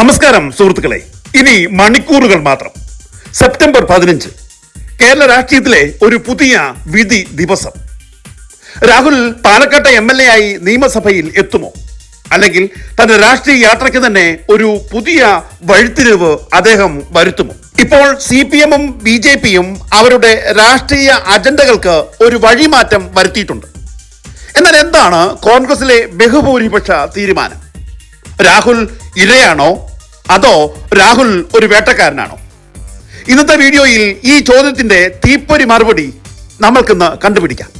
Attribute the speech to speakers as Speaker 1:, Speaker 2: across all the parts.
Speaker 1: നമസ്കാരം സുഹൃത്തുക്കളെ, ഇനി മണിക്കൂറുകൾ മാത്രം. സെപ്റ്റംബർ 15 കേരള രാഷ്ട്രീയത്തിലെ ഒരു പുതിയ വിധി ദിവസം. രാഹുൽ പാലക്കാട്ടെ MLA ആയി നിയമസഭയിൽ എത്തുമോ? അല്ലെങ്കിൽ തന്റെ രാഷ്ട്രീയ യാത്രയ്ക്ക് തന്നെ ഒരു പുതിയ വഴിത്തിരിവ് അദ്ദേഹം വരുത്തുമോ? ഇപ്പോൾ CPM-ഉം BJP-യും അവരുടെ രാഷ്ട്രീയ അജണ്ടകൾക്ക് ഒരു വഴിമാറ്റം വരുത്തിയിട്ടുണ്ട്. എന്നാൽ എന്താണ് കോൺഗ്രസിലെ ബഹുഭൂരിപക്ഷ തീരുമാനം? രാഹുൽ ഇരയാണോ അതോ രാഹുൽ ഒരു വേട്ടക്കാരനാണോ? ഇന്നത്തെ വീഡിയോയിൽ ഈ ചോദ്യത്തിന്റെ തീപ്പൊരി മറുപടി നമ്മൾക്കിന്ന് കണ്ടുപിടിക്കാം.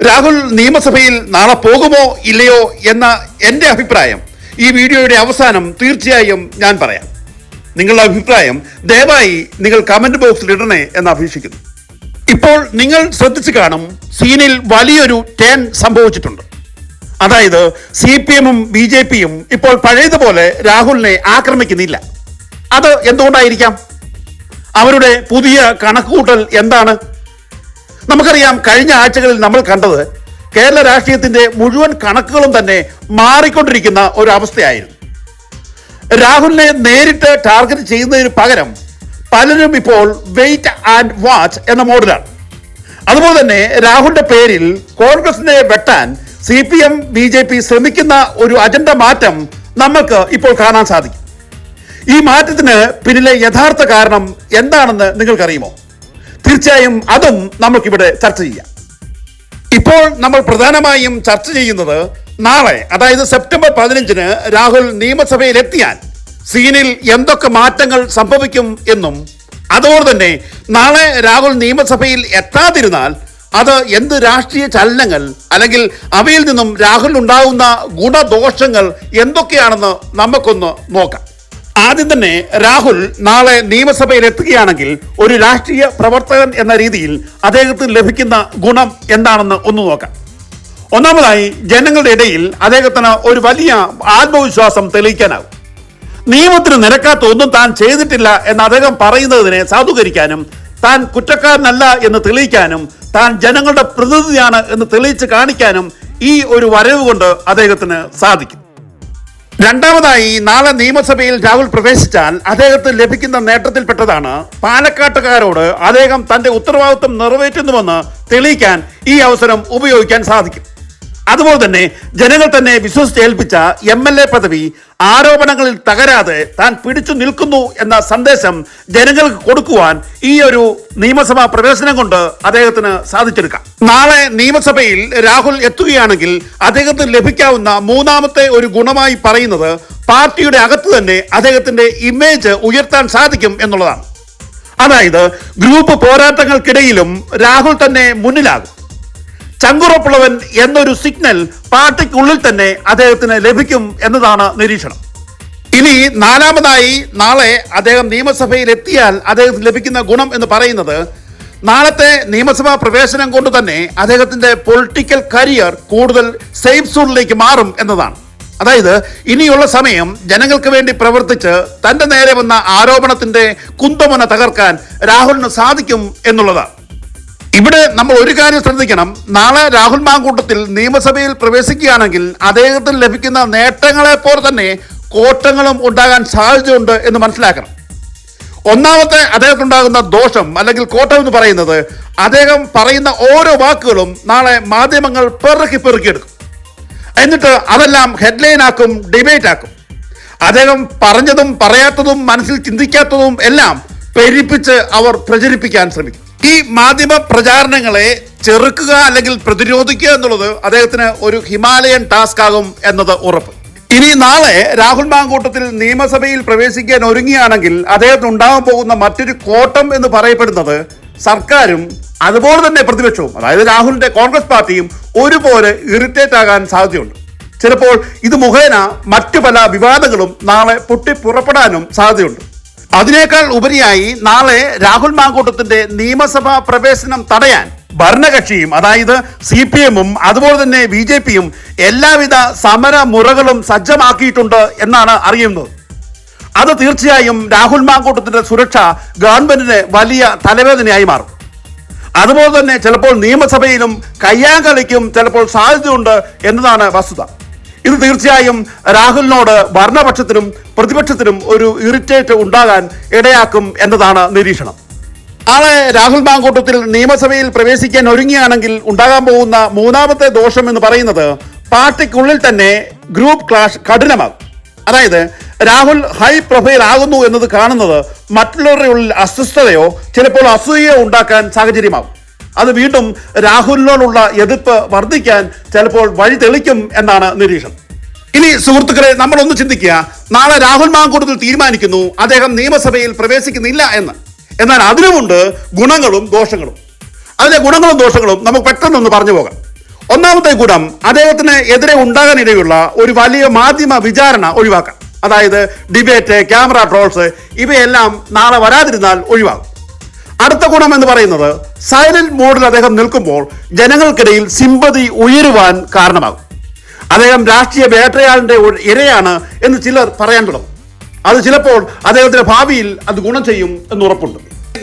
Speaker 1: രാഹുൽ നിയമസഭയിൽ നാളെ പോകുമോ ഇല്ലയോ എന്ന എൻ്റെ അഭിപ്രായം ഈ വീഡിയോയുടെ അവസാനം തീർച്ചയായും ഞാൻ പറയാം. നിങ്ങളുടെ അഭിപ്രായം ദയവായി നിങ്ങൾ കമന്റ് ബോക്സിൽ ഇടണേ എന്ന് അപേക്ഷിക്കുന്നു. ഇപ്പോൾ നിങ്ങൾ ശ്രദ്ധിച്ചു കാണും, സീനിൽ വലിയൊരു ടേൺ സംഭവിച്ചിട്ടുണ്ട്. അതായത് CPM-ഉം BJP-യും ഇപ്പോൾ പഴയതുപോലെ രാഹുലിനെ ആക്രമിക്കുന്നില്ല. അത് എന്തുകൊണ്ടായിരിക്കാം? അവരുടെ പുതിയ കണക്കുകൂട്ടൽ എന്താണ്? നമുക്കറിയാം, കഴിഞ്ഞ ആഴ്ചകളിൽ നമ്മൾ കണ്ടത് കേരള രാഷ്ട്രീയത്തിന്റെ മുഴുവൻ കണക്കുകളും തന്നെ മാറിക്കൊണ്ടിരിക്കുന്ന ഒരു അവസ്ഥയായിരുന്നു. രാഹുലിനെ നേരിട്ട് ടാർഗറ്റ് ചെയ്യുന്നതിന് പകരം പലരും ഇപ്പോൾ വെയിറ്റ് ആൻഡ് വാച്ച് എന്ന മോഡിലാണ്. അതുപോലെ തന്നെ രാഹുലിന്റെ പേരിൽ കോൺഗ്രസിനെ വെട്ടാൻ CPM BJP ശ്രമിക്കുന്ന ഒരു അജണ്ട മാറ്റം നമുക്ക് ഇപ്പോൾ കാണാൻ സാധിക്കും. ഈ മാറ്റത്തിന് പിന്നിലെ യഥാർത്ഥ കാരണം എന്താണെന്ന് നിങ്ങൾക്കറിയുമോ? തീർച്ചയായും അതും നമുക്കിവിടെ ചർച്ച ചെയ്യാം. ഇപ്പോൾ നമ്മൾ പ്രധാനമായും ചർച്ച ചെയ്യുന്നത് നാളെ, അതായത് സെപ്റ്റംബർ 15 രാഹുൽ നിയമസഭയിൽ എത്തിയാൽ സീനിൽ എന്തൊക്കെ മാറ്റങ്ങൾ സംഭവിക്കും എന്നും, അതുപോലെ തന്നെ നാളെ രാഹുൽ നിയമസഭയിൽ എത്താതിരുന്നാൽ അത് എന്ത് രാഷ്ട്രീയ ചലനങ്ങൾ അല്ലെങ്കിൽ അവയിൽ നിന്നും രാഹുലിനുണ്ടാകുന്ന ഗുണദോഷങ്ങൾ എന്തൊക്കെയാണെന്ന് നമുക്കൊന്ന് നോക്കാം. ആദ്യം തന്നെ രാഹുൽ നാളെ നിയമസഭയിൽ എത്തുകയാണെങ്കിൽ ഒരു രാഷ്ട്രീയ പ്രവർത്തകൻ എന്ന രീതിയിൽ അദ്ദേഹത്തിന് ലഭിക്കുന്ന ഗുണം എന്താണെന്ന് ഒന്ന് നോക്കാം. ഒന്നാമതായി, ജനങ്ങളുടെ ഇടയിൽ അദ്ദേഹത്തിന് ഒരു വലിയ ആത്മവിശ്വാസം തെളിയിക്കാനാകും. നിയമത്തിന് നിരക്കാത്ത ഒന്നും താൻ ചെയ്തിട്ടില്ല എന്ന് അദ്ദേഹം പറയുന്നതിനെ സാധൂകരിക്കാനും, താൻ കുറ്റക്കാരനല്ല എന്ന് തെളിയിക്കാനും, താൻ ജനങ്ങളുടെ പ്രതിനിധിയാണ് എന്ന് തെളിയിച്ച് കാണിക്കാനും ഈ ഒരു വരവ് കൊണ്ട് അദ്ദേഹത്തിന് സാധിക്കും. രണ്ടാമതായി, നാളെ നിയമസഭയിൽ രാഹുൽ പ്രവേശിച്ചാൽ അദ്ദേഹത്തിന് ലഭിക്കുന്ന നേട്ടത്തിൽപ്പെട്ടതാണ് പാലക്കാട്ടുകാരോട് അദ്ദേഹം തന്റെ ഉത്തരവാദിത്വം നിറവേറ്റുന്നുവെന്ന് തെളിയിക്കാൻ ഈ അവസരം ഉപയോഗിക്കാൻ സാധിക്കും. അതുപോലെ തന്നെ ജനങ്ങൾ തന്നെ വിശ്വസിച്ചേൽപ്പിച്ച MLA പദവി ആരോപണങ്ങളിൽ തകരാതെ താൻ പിടിച്ചു നിൽക്കുന്നു എന്ന സന്ദേശം ജനങ്ങൾക്ക് കൊടുക്കുവാൻ ഈ ഒരു നിയമസഭാ പ്രവേശനം കൊണ്ട് അദ്ദേഹത്തിന് സാധിച്ചെടുക്കാം. നാളെ നിയമസഭയിൽ രാഹുൽ എത്തുകയാണെങ്കിൽ അദ്ദേഹത്തിന് ലഭിക്കാവുന്ന മൂന്നാമത്തെ ഒരു ഗുണമായി പറയുന്നത് പാർട്ടിയുടെ അകത്ത് തന്നെ അദ്ദേഹത്തിന്റെ ഇമേജ് ഉയർത്താൻ സാധിക്കും എന്നുള്ളതാണ്. അതായത് ഗ്രൂപ്പ് പോരാട്ടങ്ങൾക്കിടയിലും രാഹുൽ തന്നെ മുന്നിലാകും. ചങ്കുറപ്പുള്ളവൻ എന്നൊരു സിഗ്നൽ പാർട്ടിക്കുള്ളിൽ തന്നെ അദ്ദേഹത്തിന് ലഭിക്കും എന്നതാണ് നിരീക്ഷണം. ഇനി നാലാമതായി, നാളെ അദ്ദേഹം നിയമസഭയിൽ എത്തിയാൽ അദ്ദേഹത്തിന് ലഭിക്കുന്ന ഗുണം എന്ന് പറയുന്നത് നാളത്തെ നിയമസഭാ പ്രവേശനം കൊണ്ട് തന്നെ അദ്ദേഹത്തിന്റെ പൊളിറ്റിക്കൽ കരിയർ കൂടുതൽ സേഫ് സോണിലേക്ക് മാറും എന്നതാണ്. അതായത് ഇനിയുള്ള സമയം ജനങ്ങൾക്ക് വേണ്ടി പ്രവർത്തിച്ച് തന്റെ നേരെ വന്ന ആരോപണത്തിന്റെ കുന്തമുന തകർക്കാൻ രാഹുലിന് സാധിക്കും എന്നുള്ളതാണ്. ഇവിടെ നമ്മൾ ഒരു കാര്യം ശ്രദ്ധിക്കണം. നാളെ രാഹുൽ മാങ്കൂട്ടത്തിൽ നിയമസഭയിൽ പ്രവേശിക്കുകയാണെങ്കിൽ അദ്ദേഹത്തിന് ലഭിക്കുന്ന നേട്ടങ്ങളെ പോലെ തന്നെ കോട്ടങ്ങളും ഉണ്ടാകാൻ സാധ്യതയുണ്ട് എന്ന് മനസ്സിലാക്കണം. ഒന്നാമത്തെ അദ്ദേഹത്തിനുണ്ടാകുന്ന ദോഷം അല്ലെങ്കിൽ കോട്ടം എന്ന് പറയുന്നത്, അദ്ദേഹം പറയുന്ന ഓരോ വാക്കുകളും നാളെ മാധ്യമങ്ങൾ പെറുക്കിയെടുക്കും. എന്നിട്ട് അതെല്ലാം ഹെഡ്ലൈൻ ആക്കും, ഡിബേറ്റ് ആക്കും. അദ്ദേഹം പറഞ്ഞതും പറയാത്തതും മനസ്സിൽ ചിന്തിക്കാത്തതും എല്ലാം പെരുപ്പിച്ച് അവർ പ്രചരിപ്പിക്കാൻ ശ്രമിക്കും. ഈ മാധ്യമ പ്രചാരണങ്ങളെ ചെറുക്കുക അല്ലെങ്കിൽ പ്രതിരോധിക്കുക എന്നുള്ളത് അദ്ദേഹത്തിന് ഒരു ഹിമാലയൻ ടാസ്ക് ആകും എന്നത് ഉറപ്പ്. ഇനി നാളെ രാഹുൽ മാങ്കൂട്ടത്തിൽ നിയമസഭയിൽ പ്രവേശിക്കാൻ ഒരുങ്ങിയാണെങ്കിൽ അദ്ദേഹത്തിന് ഉണ്ടാകാൻ പോകുന്ന മറ്റൊരു കോട്ടം എന്ന് പറയപ്പെടുന്നത് സർക്കാരും അതുപോലെ തന്നെ പ്രതിപക്ഷവും, അതായത് രാഹുലിന്റെ കോൺഗ്രസ് പാർട്ടിയും ഒരുപോലെ ഇറിറ്റേറ്റ് ആകാൻ സാധ്യതയുണ്ട്. ചിലപ്പോൾ ഇത് മുഖേന മറ്റു പല വിവാദങ്ങളും നാളെ പൊട്ടിപ്പുറപ്പെടാനും സാധ്യതയുണ്ട്. അതിനേക്കാൾ ഉപരിയായി നാളെ രാഹുൽ മാങ്കൂട്ടത്തിന്റെ നിയമസഭാ പ്രവേശനം തടയാൻ ഭരണകക്ഷിയും, അതായത് CPM-ഉം അതുപോലെ തന്നെ BJP-യും എല്ലാവിധ സമരമുറകളും സജ്ജമാക്കിയിട്ടുണ്ട് എന്നാണ് അറിയുന്നത്. അത് തീർച്ചയായും രാഹുൽ മാങ്കൂട്ടത്തിന്റെ സുരക്ഷ ഗവൺമെന്റിന് വലിയ തലവേദനയായി മാറും. അതുപോലെ തന്നെ ചിലപ്പോൾ നിയമസഭയിലും കയ്യാങ്കളിക്കും ചിലപ്പോൾ സാധ്യതയുണ്ട് എന്നതാണ് വസ്തുത. ഇത് തീർച്ചയായും രാഹുലിനോട് ഭരണപക്ഷത്തിനും പ്രതിപക്ഷത്തിനും ഒരു ഇറിറ്റേറ്റ് ഉണ്ടാകാൻ ഇടയാക്കും എന്നതാണ് നിരീക്ഷണം. നാളെ രാഹുൽ മാങ്കൂട്ടത്തിൽ നിയമസഭയിൽ പ്രവേശിക്കാൻ ഒരുങ്ങിയാണെങ്കിൽ ഉണ്ടാകാൻ പോകുന്ന മൂന്നാമത്തെ ദോഷം എന്ന് പറയുന്നത് പാർട്ടിക്കുള്ളിൽ തന്നെ ഗ്രൂപ്പ് ക്ലാഷ് കഠിനമാകും. അതായത് രാഹുൽ ഹൈ പ്രൊഫൈൽ ആകുന്നു എന്നത് കാണുന്നത് മറ്റുള്ളവരുടെ ഉള്ളിൽ അസ്വസ്ഥതയോ ചിലപ്പോൾ അസൂയയോ ഉണ്ടാക്കാൻ സാഹചര്യമാകും. അത് വീണ്ടും രാഹുലിനോടുള്ള എതിർപ്പ് വർദ്ധിക്കാൻ ചിലപ്പോൾ വഴി തെളിക്കും എന്നാണ് നിരീക്ഷണം. ഇനി സുഹൃത്തുക്കളെ, നമ്മളൊന്ന് ചിന്തിക്കുക. നാളെ രാഹുൽ മാങ്കൂട്ടത്തിൽ തീരുമാനിക്കുന്നു അദ്ദേഹം നിയമസഭയിൽ പ്രവേശിക്കുന്നില്ല എന്ന്. എന്നാൽ അതിനുമുണ്ട് ഗുണങ്ങളും ദോഷങ്ങളും. അതിലെ ഗുണങ്ങളും ദോഷങ്ങളും നമുക്ക് പെട്ടെന്നൊന്ന് പറഞ്ഞു പോകാം. ഒന്നാമത്തെ ഗുണം, അദ്ദേഹത്തിന് എതിരെ ഉണ്ടാകാനിടയുള്ള ഒരു വലിയ മാധ്യമ വിചാരണ ഒഴിവാക്കാം. അതായത് ഡിബേറ്റ്, ക്യാമറ ട്രോൾസ് ഇവയെല്ലാം നാളെ വരാതിരുന്നാൽ ഒഴിവാകും. അടുത്ത ഗുണം എന്ന് പറയുന്നത് സൈലന്റ് മോഡിൽ അദ്ദേഹം നിൽക്കുമ്പോൾ ജനങ്ങൾക്കിടയിൽ സിമ്പതി ഉയരുവാൻ കാരണമാകും. അദ്ദേഹം രാഷ്ട്രീയ വേട്ടയാളിന്റെ ഇരയാണ് എന്ന് ചിലർ പറയാൻ തുടങ്ങും. അത് ചിലപ്പോൾ അദ്ദേഹത്തിന്റെ ഭാവിയിൽ അത് ഗുണം ചെയ്യും എന്ന് ഉറപ്പുണ്ട്.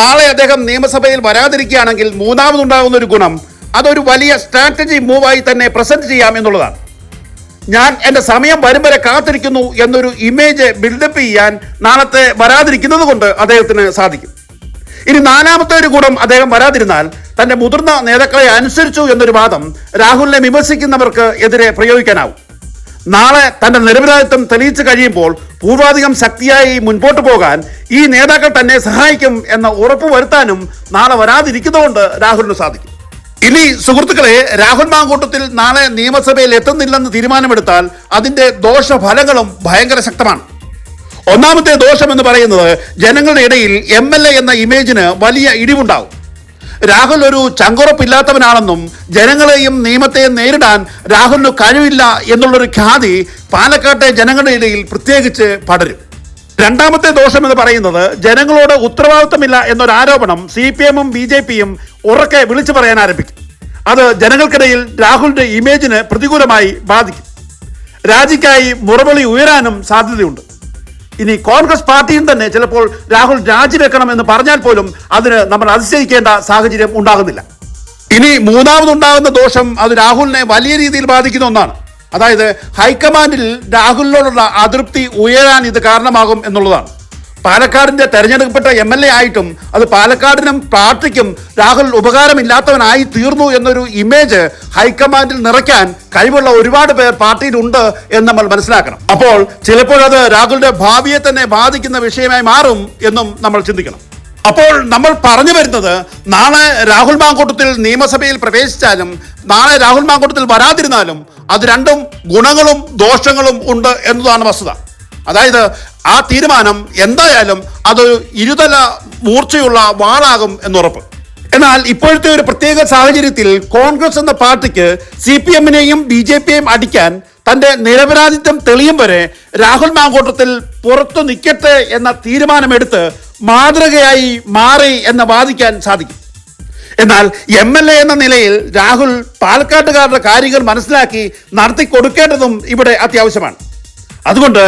Speaker 1: നാളെ അദ്ദേഹം നിയമസഭയിൽ വരാതിരിക്കുകയാണെങ്കിൽ മൂന്നാമതുണ്ടാകുന്ന ഒരു ഗുണം, അതൊരു വലിയ സ്ട്രാറ്റജി മൂവായി തന്നെ പ്രസന്റ് ചെയ്യാം എന്നുള്ളതാണ്. ഞാൻ എൻ്റെ സമയം വരും വരെ കാത്തിരിക്കുന്നു എന്നൊരു ഇമേജ് ബിൽഡപ്പ് ചെയ്യാൻ നാളത്തെ വരാതിരിക്കുന്നത് കൊണ്ട് അദ്ദേഹത്തിന് സാധിക്കും. ഇനി നാലാമത്തെ ഒരു ഗുണം, അദ്ദേഹം വരാതിരുന്നാൽ തന്റെ മുതിർന്ന നേതാക്കളെ അനുസരിച്ചു എന്നൊരു വാദം രാഹുലിനെ വിമർശിക്കുന്നവർക്ക് എതിരെ പ്രയോഗിക്കാനാവും. നാളെ തന്റെ നിരപരാധിത്വം തെളിയിച്ചു കഴിയുമ്പോൾ പൂർവാധികം ശക്തിയായി മുൻപോട്ട് പോകാൻ ഈ നേതാക്കൾ തന്നെ സഹായിക്കും എന്ന ഉറപ്പ് വരുത്താനും നാളെ വരാതിരിക്കുന്നതുകൊണ്ട് രാഹുലിന് സാധിക്കും. ഇനി സുഹൃത്തുക്കളെ, രാഹുൽ മാങ്കൂട്ടത്തിൽ നാളെ നിയമസഭയിൽ എത്തുന്നില്ലെന്ന് തീരുമാനമെടുത്താൽ അതിന്റെ ദോഷഫലങ്ങളും ഭയങ്കര ശക്തമാണ്. ഒന്നാമത്തെ ദോഷം എന്ന് പറയുന്നത് ജനങ്ങളുടെ ഇടയിൽ MLA എന്ന ഇമേജിന് വലിയ ഇടിവുണ്ടാവും. രാഹുൽ ഒരു ചങ്കുറപ്പില്ലാത്തവനാണെന്നും ജനങ്ങളെയും നിയമത്തെയും നേരിടാൻ രാഹുലിന് കഴിവില്ല എന്നുള്ളൊരു ഖ്യാതി പാലക്കാട്ടെ ജനങ്ങളുടെ ഇടയിൽ പ്രത്യേകിച്ച് പടരും. രണ്ടാമത്തെ ദോഷം എന്ന് പറയുന്നത് ജനങ്ങളോട് ഉത്തരവാദിത്തമില്ല എന്നൊരു ആരോപണം CPM-ഉം BJP-യും ഉറക്കെ വിളിച്ചു പറയാൻ ആരംഭിക്കും. അത് ജനങ്ങൾക്കിടയിൽ രാഹുലിന്റെ ഇമേജിന് പ്രതികൂലമായി ബാധിക്കും. രാജിക്കായി മുറവിളി ഉയരാനും സാധ്യതയുണ്ട്. ഇനി കോൺഗ്രസ് പാർട്ടിയും തന്നെ ചിലപ്പോൾ രാഹുൽ രാജിവെക്കണം എന്ന് പറഞ്ഞാൽ പോലും അതിന് നമ്മൾ അതിശയിക്കേണ്ട സാഹചര്യം ഉണ്ടാകുന്നില്ല. ഇനി മൂന്നാമതുണ്ടാകുന്ന ദോഷം, അത് രാഹുലിനെ വലിയ രീതിയിൽ ബാധിക്കുന്ന ഒന്നാണ്. അതായത് ഹൈക്കമാൻഡിൽ രാഹുലിനോടുള്ള അതൃപ്തി ഉയരാൻ ഇത് കാരണമാകും എന്നുള്ളതാണ്. പാലക്കാടിന്റെ തെരഞ്ഞെടുക്കപ്പെട്ട MLA ആയിട്ടും അത് പാലക്കാടിനും പാർട്ടിക്കും രാഹുൽ ഉപകാരമില്ലാത്തവനായി തീർന്നു എന്നൊരു ഇമേജ് ഹൈക്കമാൻഡിൽ നിറയ്ക്കാൻ കഴിവുള്ള ഒരുപാട് പേർ പാർട്ടിയിലുണ്ട് എന്ന് നമ്മൾ മനസ്സിലാക്കണം. അപ്പോൾ ചിലപ്പോൾ അത് രാഹുലിന്റെ ഭാവിയെ തന്നെ ബാധിക്കുന്ന വിഷയമായി മാറും എന്നും നമ്മൾ ചിന്തിക്കണം. അപ്പോൾ നമ്മൾ പറഞ്ഞു വരുന്നത്, നാളെ രാഹുൽ മാങ്കൂട്ടത്തിൽ നിയമസഭയിൽ പ്രവേശിച്ചാലും നാളെ രാഹുൽ മാങ്കൂട്ടത്തിൽ വരാതിരുന്നാലും അത് രണ്ടും ഗുണങ്ങളും ദോഷങ്ങളും ഉണ്ട് എന്നതാണ് വസ്തുത. അതായത് ആ തീരുമാനം എന്തായാലും അതൊരു ഇരുതല മൂർച്ചയുള്ള വാളാകും എന്നുറപ്പ്. എന്നാൽ ഇപ്പോഴത്തെ ഒരു പ്രത്യേക സാഹചര്യത്തിൽ കോൺഗ്രസ് എന്ന പാർട്ടിക്ക് CPM-നെയും BJP-യെയും അടിക്കാൻ തന്റെ നിരപരാധിത്വം തെളിയും വരെ രാഹുൽ മാങ്കൂട്ടത്തിൽ പുറത്തു നിൽക്കട്ടെ എന്ന തീരുമാനമെടുത്ത് മാതൃകയായി മാറി എന്ന് വാദിക്കാൻ സാധിക്കും. എന്നാൽ MLA എന്ന നിലയിൽ രാഹുൽ പാലക്കാട്ടുകാരുടെ കാര്യങ്ങൾ മനസ്സിലാക്കി നടത്തി കൊടുക്കേണ്ടതും ഇവിടെ അത്യാവശ്യമാണ്. അതുകൊണ്ട്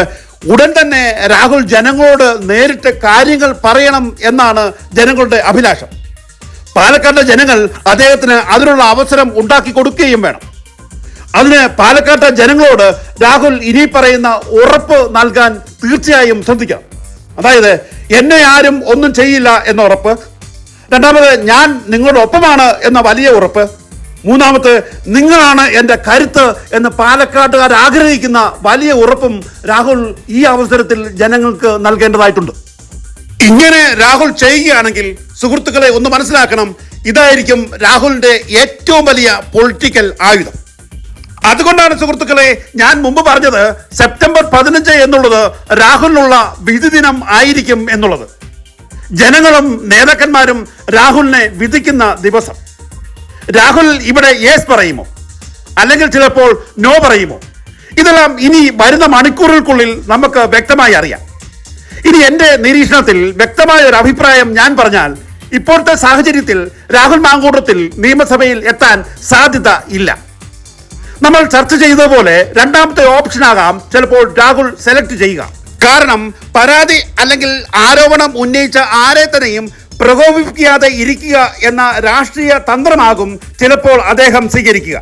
Speaker 1: ഉടൻ തന്നെ രാഹുൽ ജനങ്ങളോട് നേരിട്ട് കാര്യങ്ങൾ പറയണം എന്നാണ് ജനങ്ങളുടെ അഭിലാഷം. പാലക്കാട്ടെ ജനങ്ങൾ അദ്ദേഹത്തിന് അതിനുള്ള അവസരം ഉണ്ടാക്കി കൊടുക്കുകയും വേണം. അതിന് പാലക്കാട്ടെ ജനങ്ങളോട് രാഹുൽ ഇനി പറയുന്ന ഉറപ്പ് നൽകാൻ തീർച്ചയായും ശ്രദ്ധിക്കണം. അതായത് എന്നെ ആരും ഒന്നും ചെയ്യില്ല എന്ന ഉറപ്പ്. രണ്ടാമത്, ഞാൻ നിങ്ങളുടെ ഒപ്പമാണ് എന്ന വലിയ ഉറപ്പ്. മൂന്നാമത്, നിങ്ങളാണ് എൻ്റെ കരുത്ത് എന്ന് പാലക്കാട്ടുകാർ ആഗ്രഹിക്കുന്ന വലിയ ഉറപ്പും രാഹുൽ ഈ അവസരത്തിൽ ജനങ്ങൾക്ക് നൽകേണ്ടതായിട്ടുണ്ട്. ഇങ്ങനെ രാഹുൽ ചെയ്യുകയാണെങ്കിൽ സുഹൃത്തുക്കളെ ഒന്ന് മനസ്സിലാക്കണം, ഇതായിരിക്കും രാഹുലിന്റെ ഏറ്റവും വലിയ പൊളിറ്റിക്കൽ ആയുധം. അതുകൊണ്ടാണ് സുഹൃത്തുക്കളെ ഞാൻ മുമ്പ് പറഞ്ഞത് സെപ്റ്റംബർ 15 എന്നുള്ളത് രാഹുലിനുള്ള വിധി ദിനം ആയിരിക്കും എന്നുള്ളത്. ജനങ്ങളും നേതാക്കന്മാരും രാഹുലിനെ വിധിക്കുന്ന ദിവസം. രാഹുൽ ഇവിടെ യേസ് പറയുമോ, അല്ലെങ്കിൽ ചിലപ്പോൾ നോ പറയുമോ? ഇതെല്ലാം ഇനി വരുന്ന മണിക്കൂറുകൾക്കുള്ളിൽ നമുക്ക് വ്യക്തമായി അറിയാം. ഇനി എൻ്റെ നിരീക്ഷണത്തിൽ വ്യക്തമായ ഒരു അഭിപ്രായം ഞാൻ പറഞ്ഞാൽ, ഇപ്പോഴത്തെ സാഹചര്യത്തിൽ രാഹുൽ മാങ്കൂട്ടത്തിൽ നിയമസഭയിൽ എത്താൻ സാധ്യത ഇല്ല. നമ്മൾ ചർച്ച ചെയ്തതുപോലെ രണ്ടാമത്തെ ഓപ്ഷനാകാം ചിലപ്പോൾ രാഹുൽ സെലക്ട് ചെയ്യുക. കാരണം പരാതി അല്ലെങ്കിൽ ആരോപണം ഉന്നയിച്ച ആരെ തന്നെയും പ്രകോപിപ്പിക്കാതെ ഇരിക്കുക എന്ന രാഷ്ട്രീയ തന്ത്രമാകും ചിലപ്പോൾ അദ്ദേഹം സ്വീകരിക്കുക.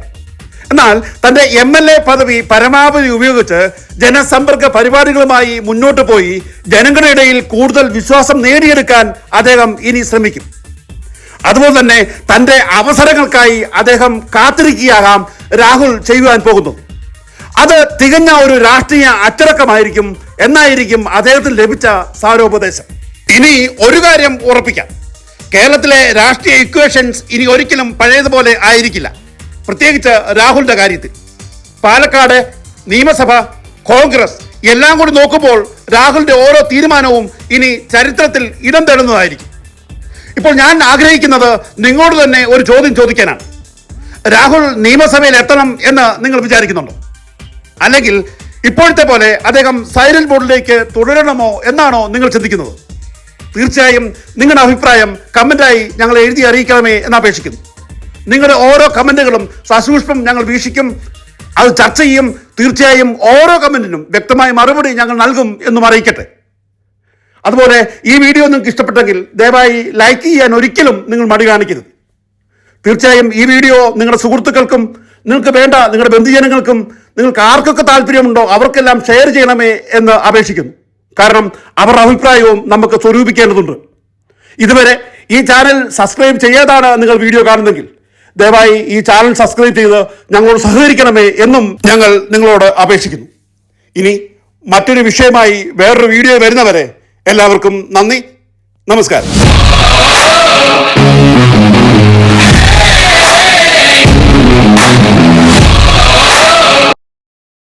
Speaker 1: എന്നാൽ തന്റെ MLA പദവി പരമാവധി ഉപയോഗിച്ച് ജനസമ്പർക്ക പരിപാടികളുമായി മുന്നോട്ട് പോയി ജനങ്ങളുടെ ഇടയിൽ കൂടുതൽ വിശ്വാസം നേടിയെടുക്കാൻ അദ്ദേഹം ഇനി ശ്രമിക്കും. അതുപോലെ തന്നെ തന്റെ അവസരങ്ങൾക്കായി അദ്ദേഹം കാത്തിരിക്കുകയാകാം രാഹുൽ ചെയ്യുവാൻ പോകുന്നു. അത് തികഞ്ഞ ഒരു രാഷ്ട്രീയ അച്ചടക്കമായിരിക്കും എന്നായിരിക്കും അദ്ദേഹത്തിന് ലഭിച്ച സാരോപദേശം. ഇനി ഒരു കാര്യം ഉറപ്പിക്കാം, കേരളത്തിലെ രാഷ്ട്രീയ ഇക്വേഷൻസ് ഇനി ഒരിക്കലും പഴയതുപോലെ ആയിരിക്കില്ല. പ്രത്യേകിച്ച് രാഹുലിന്റെ കാര്യത്തിൽ പാലക്കാട്, നിയമസഭ, കോൺഗ്രസ് എല്ലാം കൂടി നോക്കുമ്പോൾ രാഹുലിന്റെ ഓരോ തീരുമാനവും ഇനി ചരിത്രത്തിൽ ഇടം തേടുന്നതായിരിക്കും. ഇപ്പോൾ ഞാൻ ആഗ്രഹിക്കുന്നത് നിങ്ങളോട് തന്നെ ഒരു ചോദ്യം ചോദിക്കാനാണ്. രാഹുൽ നിയമസഭയിൽ എത്തണം എന്ന് നിങ്ങൾ വിചാരിക്കുന്നുണ്ടോ? അല്ലെങ്കിൽ ഇപ്പോഴത്തെ പോലെ അദ്ദേഹം സൈലന്റ് ബോർഡിലേക്ക് തുടരണമോ എന്നാണോ നിങ്ങൾ ചിന്തിക്കുന്നത്? തീർച്ചയായും നിങ്ങളുടെ അഭിപ്രായം കമന്റായി ഞങ്ങളെ എഴുതി അറിയിക്കണമേ എന്ന് അപേക്ഷിക്കുന്നു. നിങ്ങളുടെ ഓരോ കമന്റുകളും സസൂക്ഷ്മം ഞങ്ങൾ വീക്ഷിക്കും, അത് ചർച്ച ചെയ്യും. തീർച്ചയായും ഓരോ കമന്റിനും വ്യക്തമായ മറുപടി ഞങ്ങൾ നൽകും എന്നും അറിയിക്കട്ടെ. അതുപോലെ ഈ വീഡിയോ നിങ്ങൾക്ക് ഇഷ്ടപ്പെട്ടെങ്കിൽ ദയവായി ലൈക്ക് ചെയ്യാൻ ഒരിക്കലും നിങ്ങൾ മടി കാണിക്കരുത്. തീർച്ചയായും ഈ വീഡിയോ നിങ്ങളുടെ സുഹൃത്തുക്കൾക്കും നിങ്ങൾക്ക് വേണ്ട നിങ്ങളുടെ ബന്ധുജനങ്ങൾക്കും നിങ്ങൾക്ക് ആർക്കൊക്കെ താല്പര്യമുണ്ടോ അവർക്കെല്ലാം ഷെയർ ചെയ്യണമേ എന്ന് അപേക്ഷിക്കുന്നു. കാരണം അവരുടെ അഭിപ്രായവും നമുക്ക് സ്വരൂപിക്കേണ്ടതുണ്ട്. ഇതുവരെ ഈ ചാനൽ സബ്സ്ക്രൈബ് ചെയ്യാതാണ് നിങ്ങൾ വീഡിയോ കാണുന്നെങ്കിൽ ദയവായി ഈ ചാനൽ സബ്സ്ക്രൈബ് ചെയ്ത് ഞങ്ങളോട് സഹകരിക്കണമേ എന്നും ഞങ്ങൾ നിങ്ങളോട് അപേക്ഷിക്കുന്നു. ഇനി മറ്റൊരു വിഷയമായി വേറൊരു വീഡിയോ വരുന്നവരെ എല്ലാവർക്കും നന്ദി, നമസ്കാരം.